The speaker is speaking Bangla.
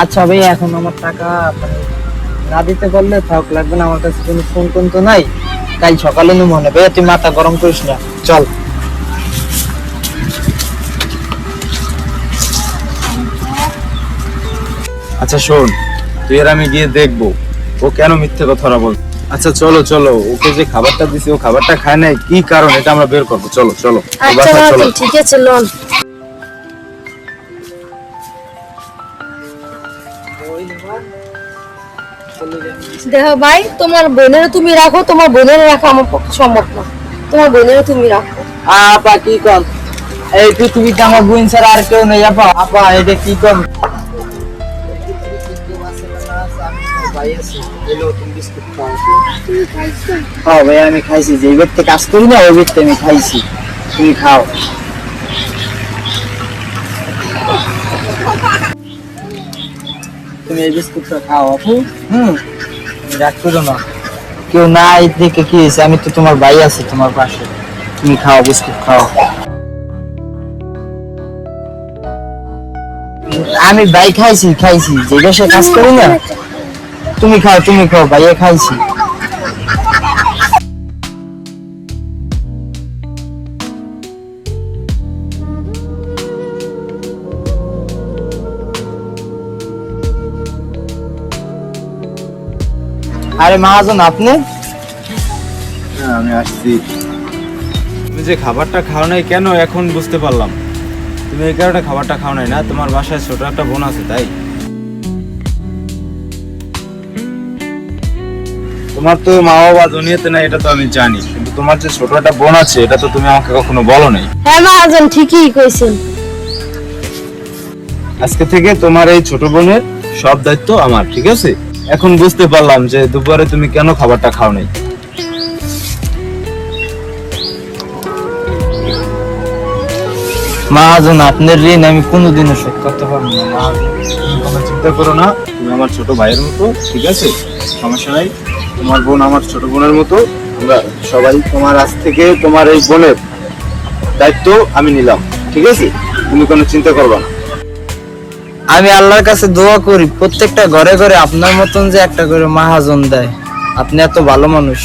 আচ্ছা ভাই, এখন আমার টাকা মানে না দিতে পারলে থাক, লাগবে না। আমার কাছে কোনো ফোন টোন তো নাই, কাল সকালে নি মনে। ভাইয়া তুই মাথা গরম করিস না, চল। আচ্ছা শোন, তুই আর আমি গিয়ে দেখবো ও কেন মিথ্যে কথা বল। আচ্ছা চলো চলো, ওকে যে খাবারটা দিছি ও খাবারটা খায় নাই, কি কারণ এটা আমরা বের করবো। চলো চলো ওর আচ্ছা বাসায় চলো। মহাজন, ঠিক আছে, লন। দেখো ভাই, তোমার বোনের তুমি রাখো, তোমার বোনের রাখা আমার পক্ষে সম্ভব না। তোমার বোনের তুমি রাখো। আপা কি কম, এই পৃথিবীতে আমার বোন ছাড়া আর কেউ নেই। আপা আপা এটা কি কম। হ্যাঁ ভাই, আমি খাইছি। যে ব্যক্তি কাজ করি না ওই ব্যক্তি আমি খাইছি। তুমি খাও। তুমি এই বিস্কুটটা খাও আপু। রাগ করো না, কেউ নাই দেখে কি হয়েছে, আমি তো তোমার ভাই আছি তোমার পাশে। তুমি খাও, বিস্কুট খাও। আমি ভাই খাইছি খাইছি, যে দেশে কাজ করি না। তুমি খাও, তুমি খাও, ভাইয়া খাইছি। আরে মহাজন, আপনি? হ্যাঁ আমি আসছি। তুমি যে খাবারটা খাও নাই কেন এখন বুঝতে পারলাম। তুমি এই কারণে খাবারটা খাও নাই না, তোমার বাসায় ছোট একটা বোন আছে তাই। তোমার তো মা বাবা দুনিয়াতে না, এটা তো আমি জানি, কিন্তু তোমার যে ছোট একটা বোন আছে এটা তো তুমি আমাকে কখনো বলো নাই। হ্যাঁ মহাজন, ঠিকই কইছেন। আজকে থেকে তোমার এই ছোট বোনের সব দায়িত্ব আমার, ঠিক আছে? এখন বুঝতে পারলাম যে দুপুরে তুমি কেন খাবারটা খাও নাই। মহাজন, আপনার ঋণ আমি কোনোদিনও শোধ করতে পারবো না মহাজন। তুমি কোনো চিন্তা করো না, তুমি আমার ছোট ভাইয়ের মতো, ঠিক আছে? সমস্যা নাই, তোমার বোন আমার ছোট বোনের মতো। আমরা সবাই তোমার আজ থেকে তোমার এই বোনের দায়িত্ব আমি নিলাম, ঠিক আছে? তুমি কোনো চিন্তা করবে না। আমি আল্লাহর কাছে দোয়া করি প্রত্যেকটা ঘরে ঘরে আপনার মতন যে একটা করে মহাজন দেয়। আপনি এত ভালো মানুষ।